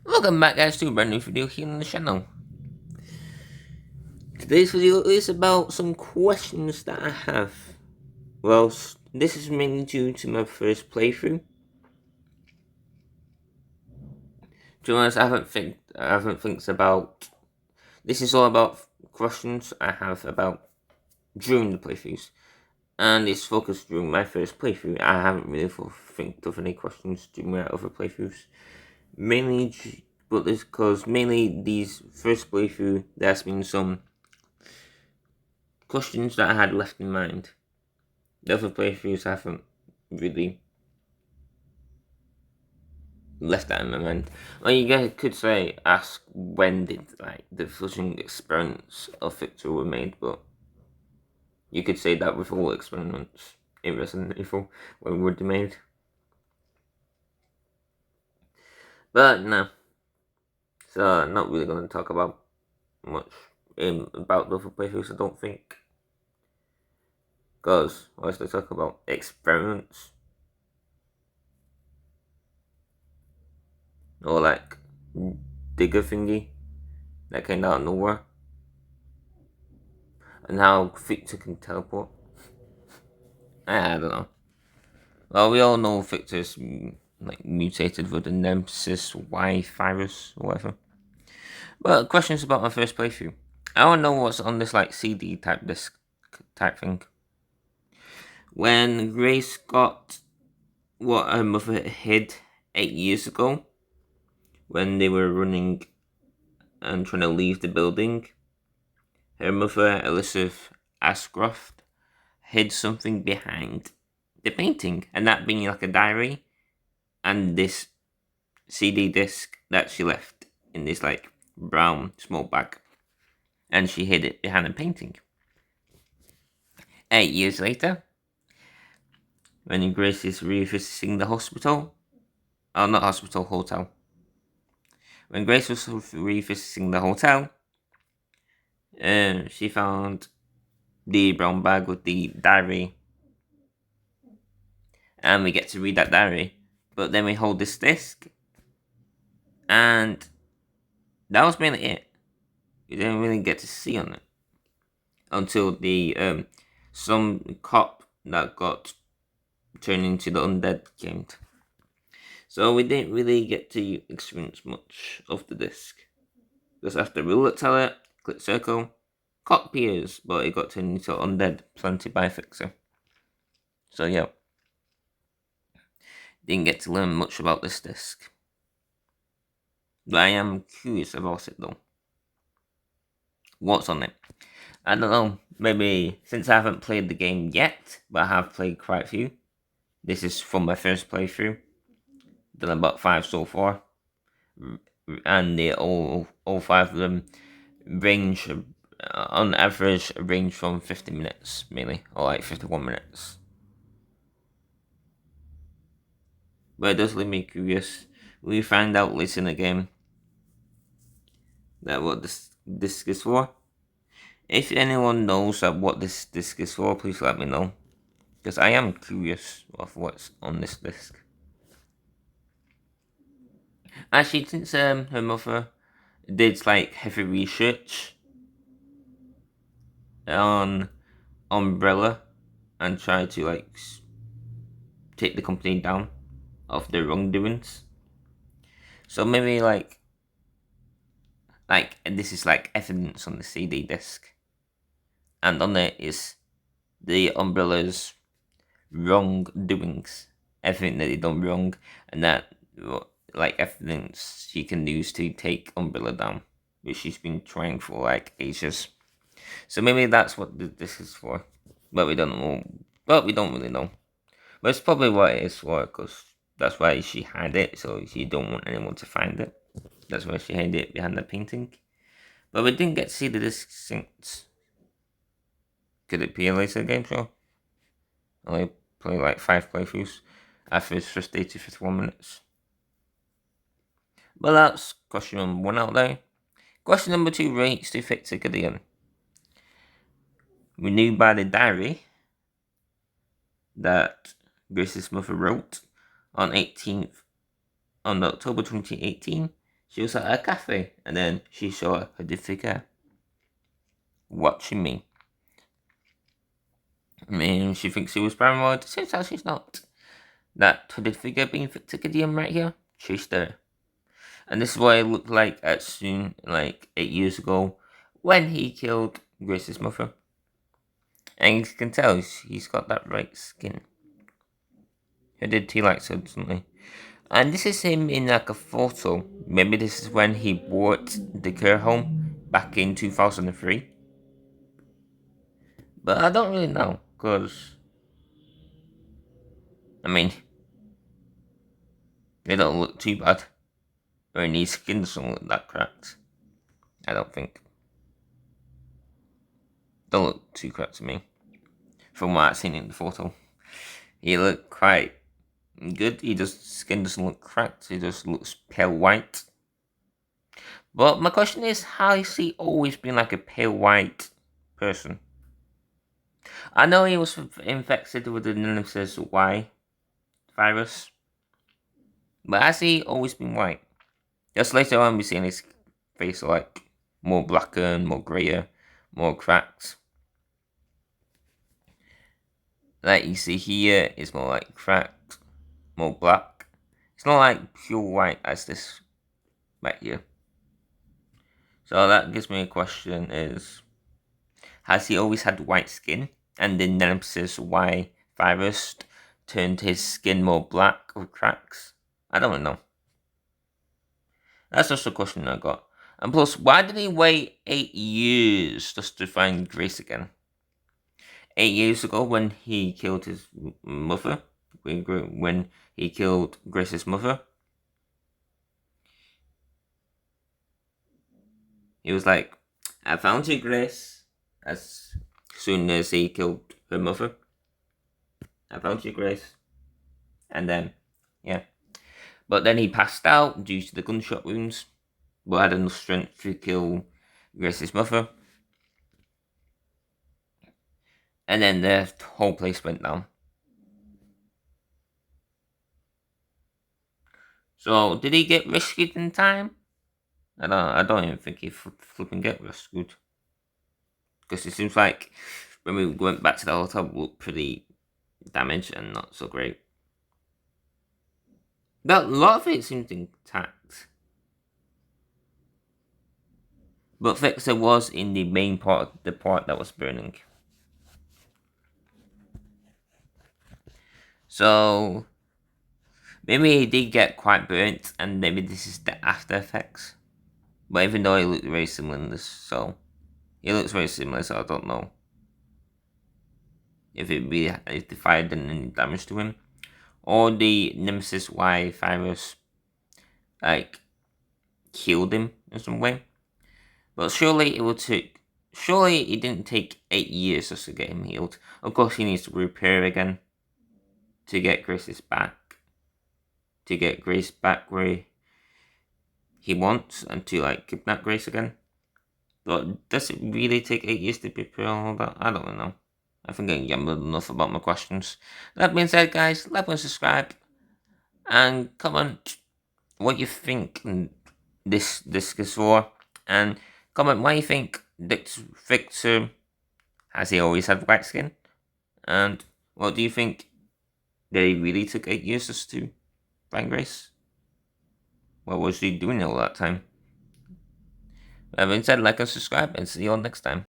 Welcome back guys to a brand new video here on the channel. Today's video is about some questions that I have. Well, this is mainly due to my first playthrough. To be honest, I haven't think about. This is all about questions I have about during the playthroughs, and it's focused during my first playthrough. I haven't really think of any questions during my other playthroughs. Mainly, but it's because mainly these first playthrough there's been some questions that I had left in mind. The other playthroughs haven't really left that in my mind. Well, you guys could say, ask when did the flushing experiments of Victor were made, but you could say that with all experiments in Resident Evil when were they made. But no, so I'm not really going to talk about much about the other playthroughs. I don't think, because once they talk about experiments or like digger thingy that came out of nowhere. And how Victor can teleport. I don't know. Well, we all know Victor's mutated with the Nemesis Y virus or whatever. But questions about my first playthrough. I want to know what's on this CD type disc type thing. When Grace got what her mother hid 8 years ago, when they were running and trying to leave the building, her mother, Elizabeth Ashcroft, hid something behind the painting, and that being like a diary and this CD disc that she left in this brown small bag, and she hid it behind a painting. 8 years later, when Grace is revisiting the hospital, not hospital, hotel. When Grace was revisiting the hotel, she found the brown bag with the diary, and we get to read that diary. But then we hold this disc, and that was mainly it. We didn't really get to see on it until the some cop that got turned into the undead came. So we didn't really get to experience much of the disc. Because after we tell it, click circle, cop appears, but it got turned into undead planted by Fixer. So yeah, didn't get to learn much about this disc. But I am curious about it though. What's on it? I don't know. Maybe since I haven't played the game yet, but I have played quite a few. This is from my first playthrough. Done about 5 so far, and they all 5 of them range on average range from 50 minutes mainly, or 51 minutes. But it does leave me curious. We find out later in the game that what this disc is for. If anyone knows what this disc is for, please let me know, because I am curious of what's on this disc. Actually, since her mother did heavy research on Umbrella and tried to take the company down of their wrongdoings, so maybe this is evidence on the CD disc, and on it is the Umbrella's wrongdoings, everything that they done wrong, and that evidence she can use to take Umbrella down, which she's been trying for ages. So maybe that's what this is for, but we don't know. But we don't really know. But it's probably what it is for, because that's why she had it, so she don't want anyone to find it. That's why she hid it behind the painting. But we didn't get to see the disc since. Could it be a later game show? Only play 5 playthroughs after its first 80 to 51 minutes. But that's question number 1 out there. Question number 2 relates to Victor Gideon. We knew by the diary that Grace's mother wrote on October 2018, She was at a cafe, and then she saw a hooded figure watching me. I mean, she thinks she was paranoid. Since how she's not. That hooded figure being Victor Gideon right here chased her. And this is what it looked like at soon, like 8 years ago, when he killed Grace's mother. And you can tell he's got that right skin. Hooded tea lights suddenly. And this is him in like a photo. Maybe this is when he bought the care home back in 2003. But I don't really know, because, I mean, they don't look too bad. Or his skin doesn't look that cracked. I don't think. Don't look too cracked to me. From what I've seen in the photo. He looked quite good. Skin doesn't look cracked. He just looks pale white. But my question is, how has he always been like a pale white person? I know he was infected with the nemesis Y virus, but has he always been white? Just later on, we see his face like more blacker, more grayer, more cracked. Like you see here, it's more like cracked, more black. It's not like pure white as this right here. So that gives me a question: is has he always had white skin, and the nemesis Y virus turned his skin more black with cracks? I don't know. That's just a question I got. And plus, why did he wait 8 years just to find Grace again? 8 years ago, when he killed his mother, when he killed Grace's mother, he was like, I found you, Grace. As soon as he killed her mother, I found you, Grace. And then, yeah. But then he passed out due to the gunshot wounds, but had enough strength to kill Grace's mother. And then the whole place went down. So, did he get rescued in time? I don't even think he flipping get rescued. Because it seems like when we went back to the hotel, we looked pretty damaged and not so great. But a lot of it seemed intact. But Victor was in the main part, the part that was burning. So, maybe he did get quite burnt, and maybe this is the after effects. But even though he looked very similar in this, so he looks very similar, so I don't know if if the fire did any damage to him, or the Nemesis Y virus like killed him in some way. But surely it didn't take 8 years just to get him healed. Of course, he needs to repair again to get Grace back where he wants, and to like kidnap Grace again. But does it really take 8 years to prepare all that? I don't know. I think I gambled enough about my questions. That being said, guys, like and subscribe, and comment what you think this is for, and comment why you think Victor has he always had white skin, and what do you think, that he really took 8 years just to find Grace? What was he doing all that time? That being said, like and subscribe, and see you all next time.